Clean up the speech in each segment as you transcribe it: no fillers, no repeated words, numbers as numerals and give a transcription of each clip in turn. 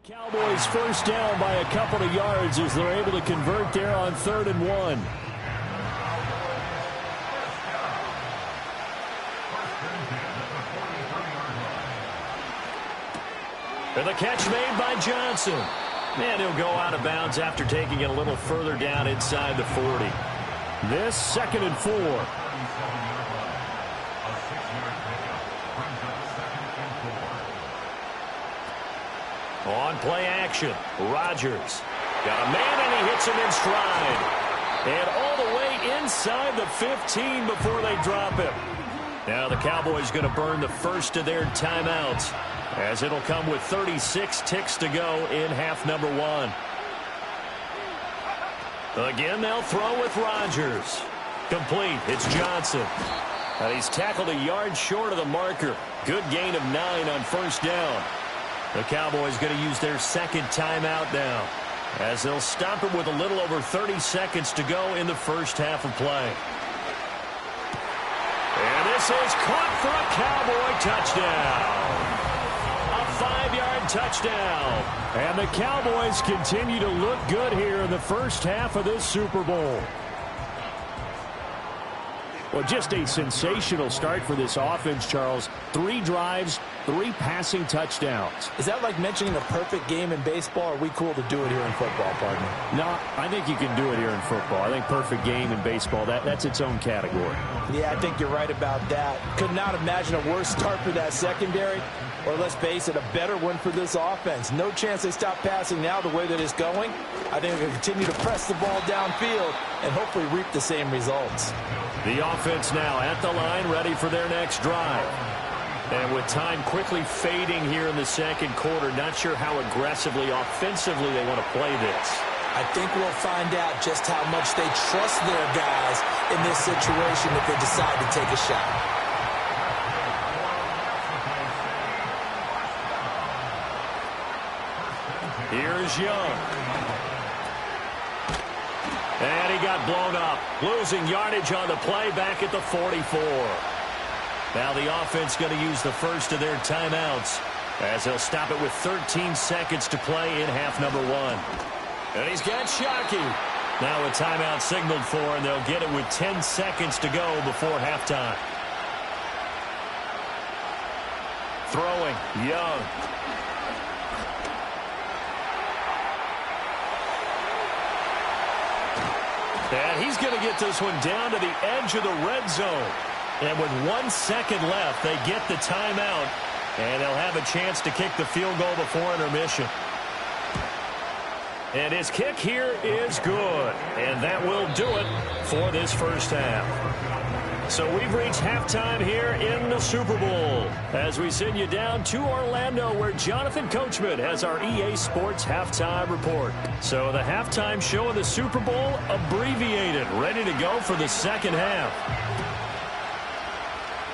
Cowboys first down by a couple of yards as they're able to convert there on 3rd and 1. And the catch made by Johnson. And he'll go out of bounds after taking it a little further down inside the 40. This 2nd and 4. On play action, Rodgers got a man and he hits him in stride. And all the way inside the 15 before they drop him. Now the Cowboys going to burn the first of their timeouts, as it'll come with 36 ticks to go in half number 1. Again, they'll throw with Rodgers. Complete. It's Johnson. And he's tackled a yard short of the marker. Good gain of 9 on first down. The Cowboys going to use their second timeout now, as they'll stop it with a little over 30 seconds to go in the first half of play. And this is caught for a Cowboy touchdown. A 5-yard touchdown. And the Cowboys continue to look good here in the first half of this Super Bowl. Well, just a sensational start for this offense, Charles. 3 drives, 3 passing touchdowns. Is that like mentioning a perfect game in baseball? Or are we cool to do it here in football, partner? No, I think you can do it here in football. I think perfect game in baseball, that's its own category. Yeah, I think you're right about that. Could not imagine a worse start for that secondary. Or let's face it, a better one for this offense. No chance they stop passing now the way that it's going. I think they'll continue to press the ball downfield and hopefully reap the same results. The offense now at the line, ready for their next drive. And with time quickly fading here in the second quarter, not sure how aggressively, offensively they want to play this. I think we'll find out just how much they trust their guys in this situation if they decide to take a shot. Here's Young. And he got blown up, losing yardage on the play back at the 44. Now the offense going to use the first of their timeouts, as they'll stop it with 13 seconds to play in half number 1. And he's got Shockey. Now a timeout signaled for, and they'll get it with 10 seconds to go before halftime. Throwing, Young. And he's going to get this one down to the edge of the red zone. And with 1 second left, they get the timeout. And they'll have a chance to kick the field goal before intermission. And his kick here is good. And that will do it for this first half. So we've reached halftime here in the Super Bowl, as we send you down to Orlando, where Jonathan Coachman has our EA Sports halftime report. So the halftime show of the Super Bowl abbreviated, ready to go for the second half.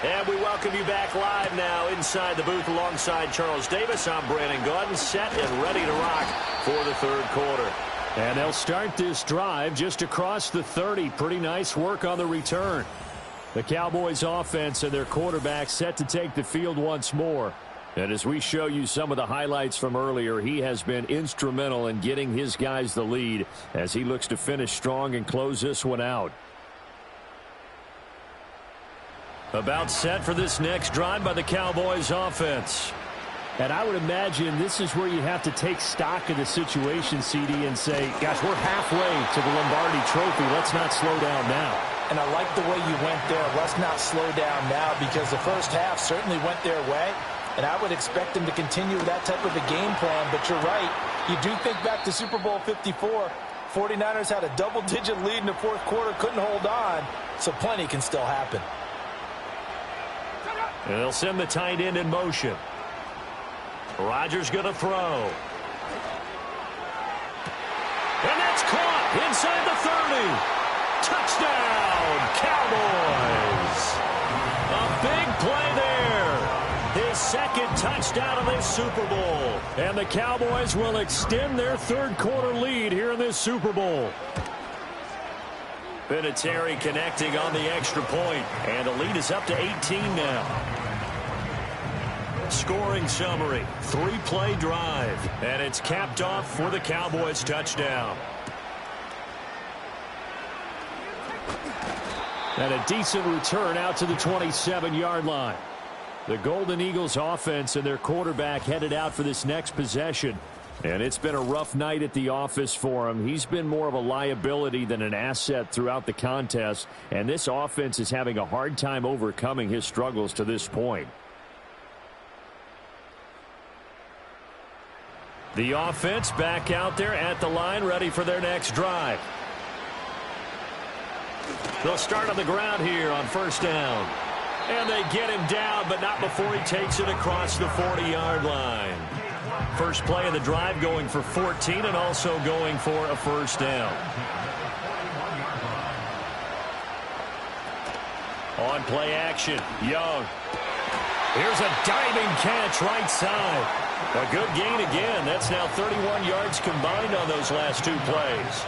And we welcome you back live now inside the booth alongside Charles Davis. I'm Brandon Gaudin, set and ready to rock for the third quarter. And they'll start this drive just across the 30. Pretty nice work on the return. The Cowboys offense and their quarterback set to take the field once more. And as we show you some of the highlights from earlier, he has been instrumental in getting his guys the lead as he looks to finish strong and close this one out. About set for this next drive by the Cowboys offense. And I would imagine this is where you have to take stock of the situation, CD, and say, gosh, we're halfway to the Lombardi Trophy. Let's not slow down now. And I like the way you went there. Let's not slow down now, because the first half certainly went their way. And I would expect them to continue with that type of a game plan. But you're right. You do think back to Super Bowl 54. 49ers had a double-digit lead in the fourth quarter, couldn't hold on. So plenty can still happen. And they'll send the tight end in motion. Rodgers going to throw. And that's caught inside the 30. Touchdown, Cowboys. A big play there. His second touchdown of this Super Bowl. And the Cowboys will extend their third quarter lead here in this Super Bowl. Vinatieri connecting on the extra point. And the lead is up to 18 now. Scoring summary, 3-play drive, and it's capped off for the Cowboys touchdown. And a decent return out to the 27-yard line. The Golden Eagles offense and their quarterback headed out for this next possession. And it's been a rough night at the office for him. He's been more of a liability than an asset throughout the contest. And this offense is having a hard time overcoming his struggles to this point. The offense back out there at the line, ready for their next drive. They'll start on the ground here on first down. And they get him down, but not before he takes it across the 40-yard line. First play of the drive going for 14 and also going for a first down. On play action, Young. Here's a diving catch right side. A good gain again. That's now 31 yards combined on those last two plays.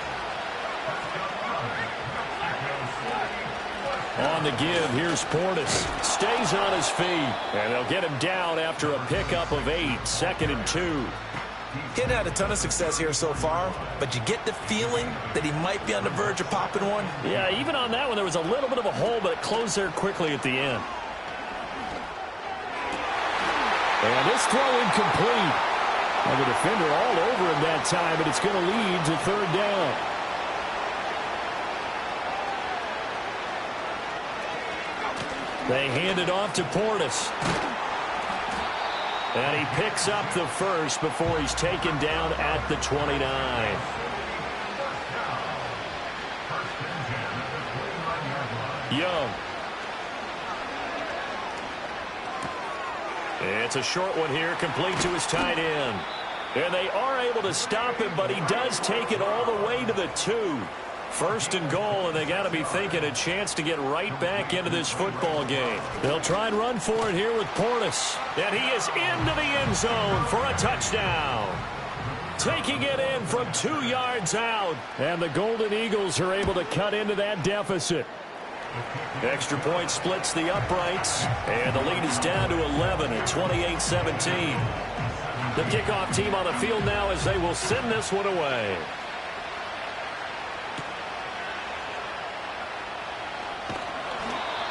On the give, here's Portis. Stays on his feet. And they'll get him down after a pickup of 8. 2nd and 2. He hadn't had a ton of success here so far, but you get the feeling that he might be on the verge of popping one. Yeah, even on that one, there was a little bit of a hole, but it closed there quickly at the end. And this throw incomplete. And the defender all over him that time, but it's going to lead to third down. They hand it off to Portis. And he picks up the first before he's taken down at the 29. Young. It's a short one here, complete to his tight end. And they are able to stop him, but he does take it all the way to the 2. First and goal, and they got to be thinking a chance to get right back into this football game. They'll try and run for it here with Portis. And he is into the end zone for a touchdown. Taking it in from 2 yards out. And the Golden Eagles are able to cut into that deficit. Extra point splits the uprights, and the lead is down to 11 at 28-17. The kickoff team on the field now as they will send this one away.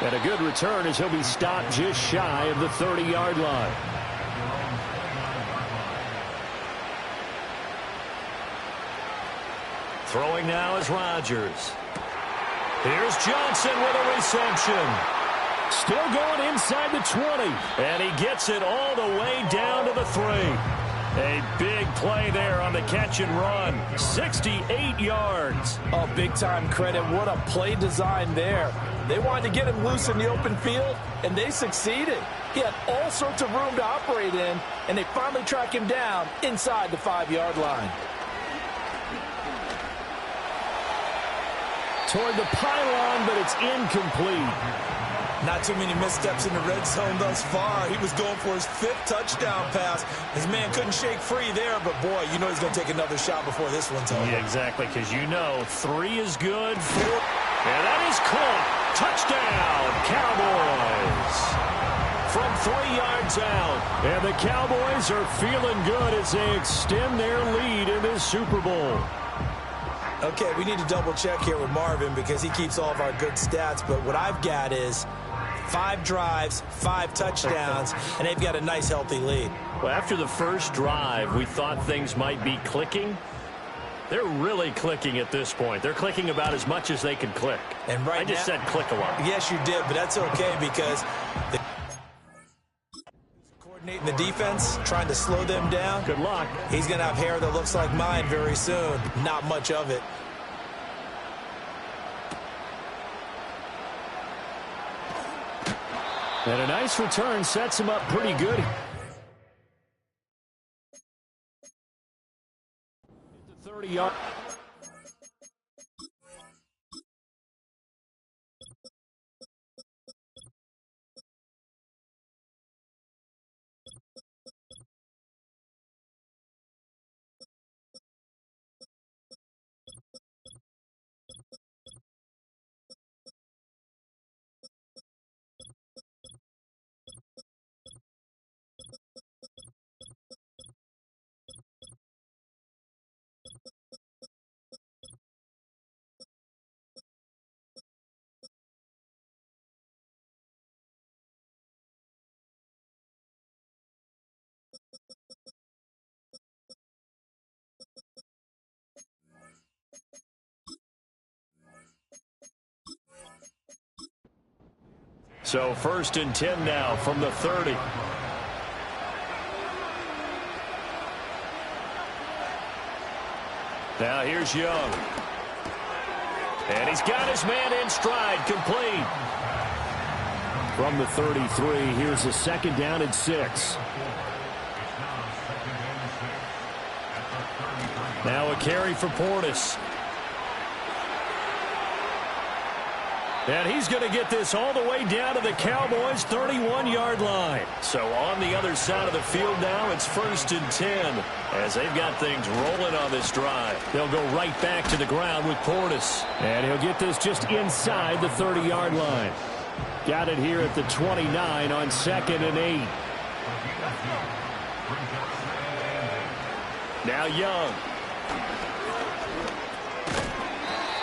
And a good return as he'll be stopped just shy of the 30-yard line. Throwing now is Rodgers. Here's Johnson with a reception. Still going inside the 20. And he gets it all the way down to the 3. A big play there on the catch and run. 68 yards. Oh, big-time credit. What a play design there. They wanted to get him loose in the open field, and they succeeded. He had all sorts of room to operate in, and they finally track him down inside the 5-yard line. Toward the pylon, but it's incomplete. Not too many missteps in the red zone thus far. He was going for his 5th touchdown pass. His man couldn't shake free there, but boy, you know he's going to take another shot before this one's over. Yeah, exactly, because you know 3 is good. 4, and that is caught. Touchdown, Cowboys. From 3 yards out. And the Cowboys are feeling good as they extend their lead in this Super Bowl. Okay, we need to double check here with Marvin because he keeps all of our good stats, but what I've got is 5 drives, 5 touchdowns, and they've got a nice, healthy lead. Well, after the first drive, we thought things might be clicking. They're really clicking at this point. They're clicking about as much as they can click. And right I just now, said click a lot. Yes, you did, but that's okay because coordinating the defense, trying to slow them down. Good luck. He's going to have hair that looks like mine very soon. Not much of it. And a nice return sets him up pretty good. 30-yard. So 1st and 10 now from the 30. Now here's Young. And he's got his man in stride, complete. From the 33, here's a 2nd down and 6. Now a carry for Portis. And he's going to get this all the way down to the Cowboys' 31-yard line. So on the other side of the field now, it's 1st and 10 as they've got things rolling on this drive. They'll go right back to the ground with Portis. And he'll get this just inside the 30-yard line. Got it here at the 29 on 2nd and 8. Now Young.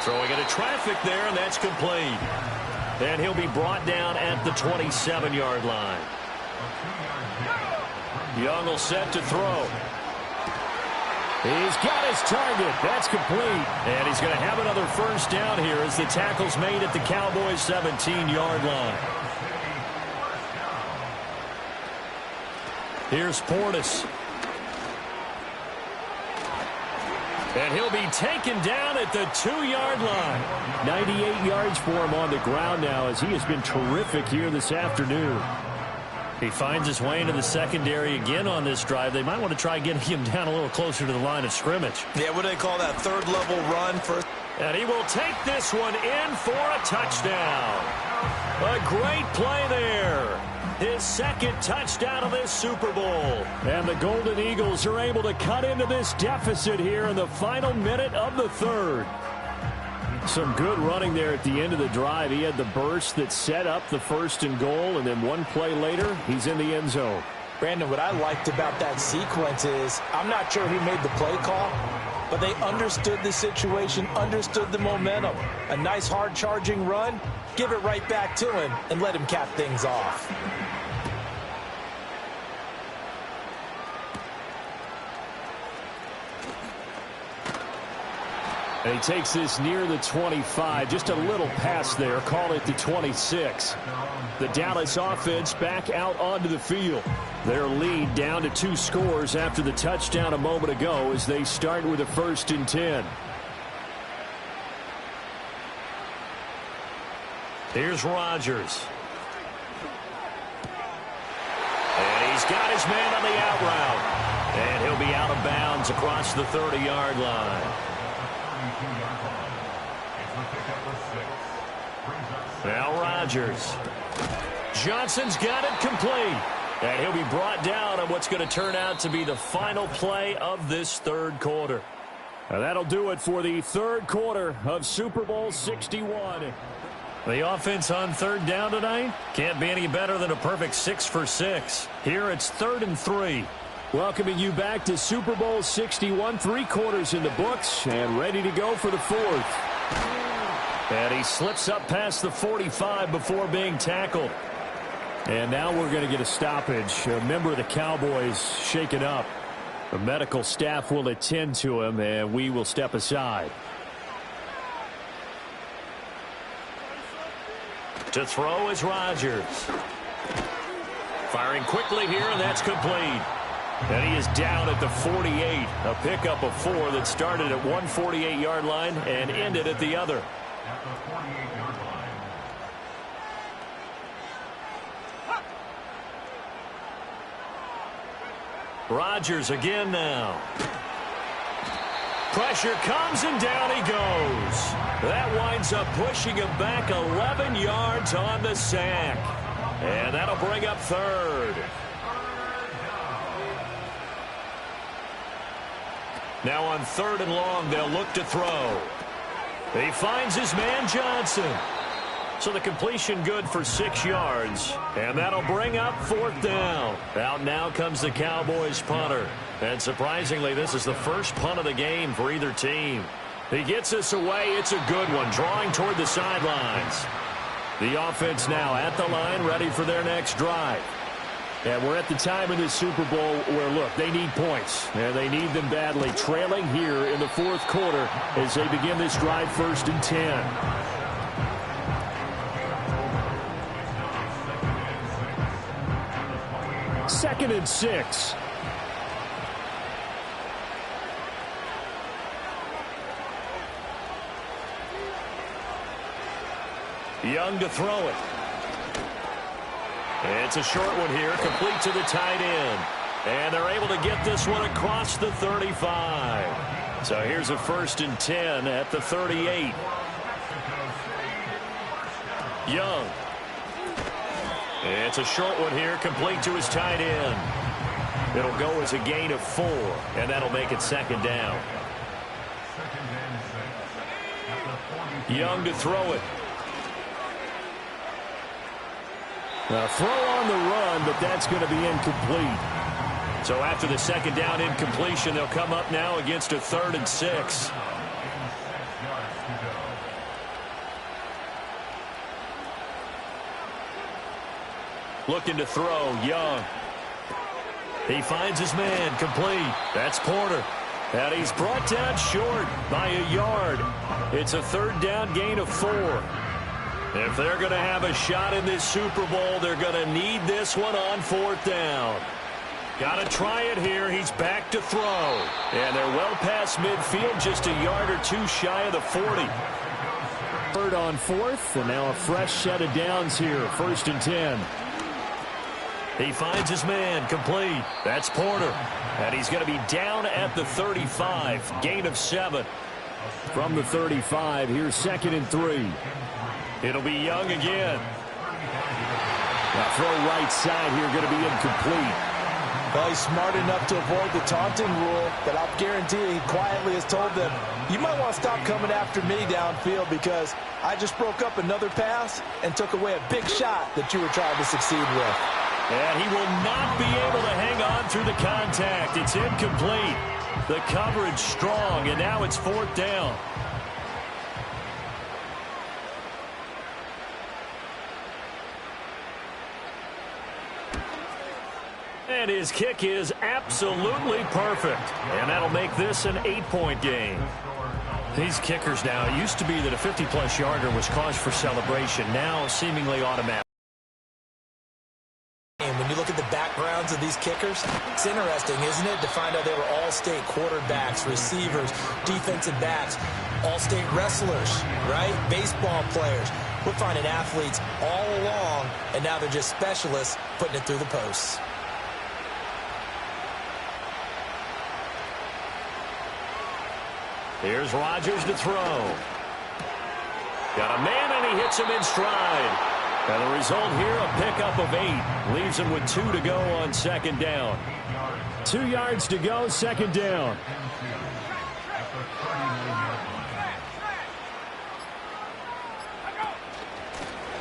Throwing into traffic there, and that's complete. And he'll be brought down at the 27-yard line. Young will set to throw. He's got his target. That's complete. And he's going to have another 1st down here as the tackle's made at the Cowboys' 17-yard line. Here's Portis. And he'll be taken down at the 2-yard line. 98 yards for him on the ground now as he has been terrific here this afternoon. He finds his way into the secondary again on this drive. They might want to try getting him down a little closer to the line of scrimmage. Yeah, what do they call that? 3rd-level run for... And he will take this one in for a touchdown. A great play there. His 2nd touchdown of this Super Bowl. And the Golden Eagles are able to cut into this deficit here in the final minute of the 3rd. Some good running there at the end of the drive. He had the burst that set up the 1st and goal, and then one play later, he's in the end zone. Brandon, what I liked about that sequence is I'm not sure who made the play call, but they understood the situation, understood the momentum. A nice hard-charging run, give it right back to him, and let him cap things off. And he takes this near the 25. Just a little pass there. Call it the 26. The Dallas offense back out onto the field. Their lead down to 2 scores after the touchdown a moment ago as they start with a 1st and 10. Here's Rodgers. And he's got his man on the out route. And he'll be out of bounds across the 30-yard line. Now Rodgers. Johnson's got it complete. And he'll be brought down on what's going to turn out to be the final play of this 3rd quarter. And that'll do it for the 3rd quarter of Super Bowl 61. The offense on 3rd down tonight can't be any better than a perfect 6 for 6. Here it's 3rd and 3. Welcoming you back to Super Bowl 61. 3 quarters in the books and ready to go for the 4th. And he slips up past the 45 before being tackled. And now we're going to get a stoppage. A member of the Cowboys shaken up. The medical staff will attend to him, and we will step aside. To throw is Rodgers. Firing quickly here, and that's complete. And he is down at the 48. A pickup of 4 that started at one 48-yard line and ended at the other. Rodgers again now. Pressure comes and down he goes. That winds up pushing him back 11 yards on the sack. And that'll bring up 3rd. Now on 3rd and long, they'll look to throw. He finds his man Johnson. So the completion good for 6 yards. And that'll bring up 4th down. Out now comes the Cowboys punter. And surprisingly, this is the first punt of the game for either team. He gets this away. It's a good one, drawing toward the sidelines. The offense now at the line, ready for their next drive. And we're at the time in this Super Bowl where, look, they need points. And they need them badly. Trailing here in the 4th quarter as they begin this drive 1st and 10. 2nd and 6. Young to throw it. It's a short one here, complete to the tight end. And they're able to get this one across the 35. So here's a 1st and 10 at the 38. Young. It's a short one here, complete to his tight end. It'll go as a gain of 4, and that'll make it 2nd down. Young to throw it. A throw on the run, but that's going to be incomplete. So after the 2nd down incompletion, they'll come up now against a 3rd and 6. Looking to throw, Young. He finds his man, complete. That's Porter. And he's brought down short by a yard. It's a 3rd down gain of 4. If they're going to have a shot in this Super Bowl, they're going to need this one on 4th down. Got to try it here. He's back to throw. And they're well past midfield, just a yard or 2 shy of the 40. 3rd on 4th, and now a fresh set of downs here. 1st and 10. He finds his man, complete. That's Porter. And he's going to be down at the 35. Gain of 7. From the 35, here's 2nd and 3. It'll be Young again. Now throw right side here, going to be incomplete. Well, he's smart enough to avoid the taunting rule, but I'll guarantee he quietly has told them, you might want to stop coming after me downfield because I just broke up another pass and took away a big shot that you were trying to succeed with. And he will not be able to hang on through the contact. It's incomplete. The coverage strong, and now it's 4th down. And his kick is absolutely perfect. And that'll make this an 8-point game. These kickers now, it used to be that a 50-plus yarder was cause for celebration. Now seemingly automatic. And when you look at the backgrounds of these kickers, it's interesting, isn't it, to find out they were all-state quarterbacks, receivers, defensive backs, all-state wrestlers, right? Baseball players. We're finding athletes all along, and now they're just specialists putting it through the posts. Here's Rodgers to throw. Got a man, and he hits him in stride. And the result here, a pickup of 8. Leaves him with 2 to go on 2nd down. 2 yards to go, 2nd down.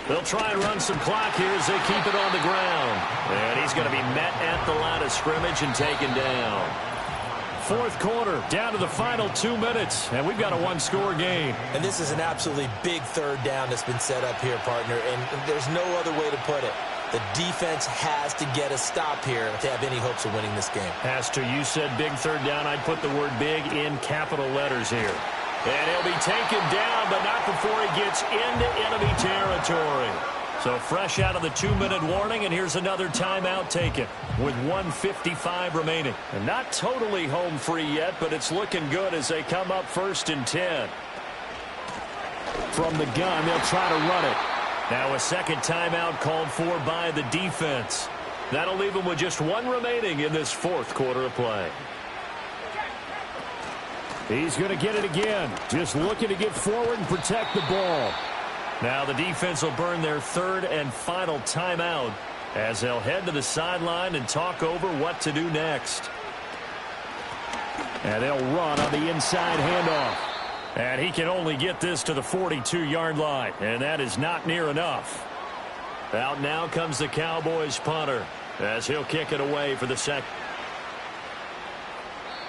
They'll try and run some clock here as they keep it on the ground. And he's going to be met at the line of scrimmage and taken down. 4th quarter, down to the final 2 minutes, and we've got a 1-score game. And this is an absolutely big 3rd down that's been set up here, partner, and there's no other way to put it. The defense has to get a stop here to have any hopes of winning this game. Has to. You said big 3rd down. I'd put the word big in capital letters here. And he'll be taken down, but not before he gets into enemy territory. So fresh out of the 2-minute warning, and here's another timeout taken with 1:55 remaining. And not totally home free yet, but it's looking good as they come up 1st and 10. From the gun, they'll try to run it. Now a 2nd timeout called for by the defense. That'll leave them with just 1 remaining in this 4th quarter of play. He's going to get it again. Just looking to get forward and protect the ball. Now the defense will burn their 3rd and final timeout as they'll head to the sideline and talk over what to do next. And they'll run on the inside handoff. And he can only get this to the 42-yard line, and that is not near enough. Out now comes the Cowboys punter as he'll kick it away for the second.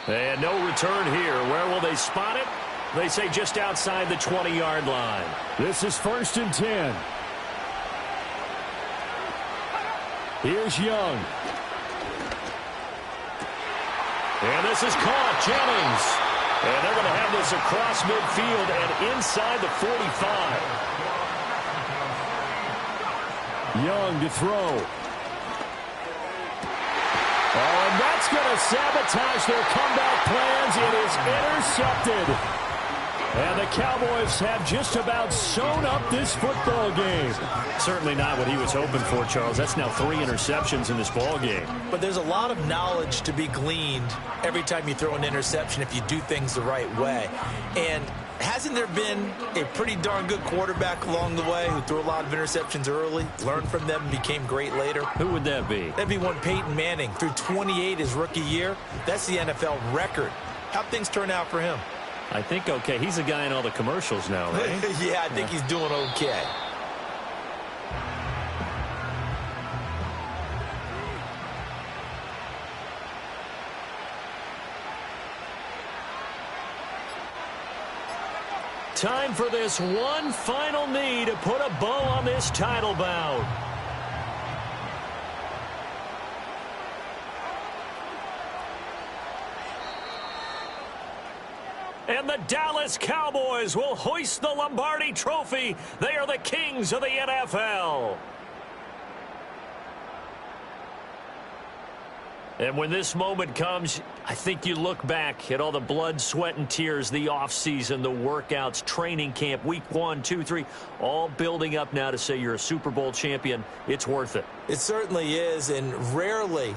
And no return here. Where will they spot it? They say just outside the 20-yard line. This is 1st and 10. Here's Young. And this is caught. Jennings. And they're going to have this across midfield and inside the 45. Young to throw. Oh, and that's going to sabotage their comeback plans. It is intercepted. And the Cowboys have just about sewn up this football game. Certainly not what he was hoping for, Charles. That's now 3 interceptions in this ball game. But there's a lot of knowledge to be gleaned every time you throw an interception if you do things the right way. And hasn't there been a pretty darn good quarterback along the way who threw a lot of interceptions early, learned from them, and became great later? Who would that be? That'd be one Peyton Manning. Threw 28 his rookie year. That's the NFL record. How'd things turn out for him? I think okay. He's a guy in all the commercials now, right? Yeah, I think he's doing okay. Time for this one final knee to put a bow on this title bout. And the Dallas Cowboys will hoist the Lombardi Trophy. They are the kings of the NFL. And when this moment comes, I think you look back at all the blood, sweat, and tears, the offseason, the workouts, training camp, week 1, 2, 3, all building up now to say you're a Super Bowl champion. It's worth it. It certainly is, and rarely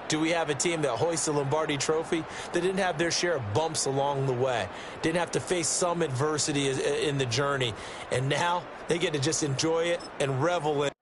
do we have a team that hoists the Lombardi Trophy that didn't have their share of bumps along the way, didn't have to face some adversity in the journey, and now they get to just enjoy it and revel in it.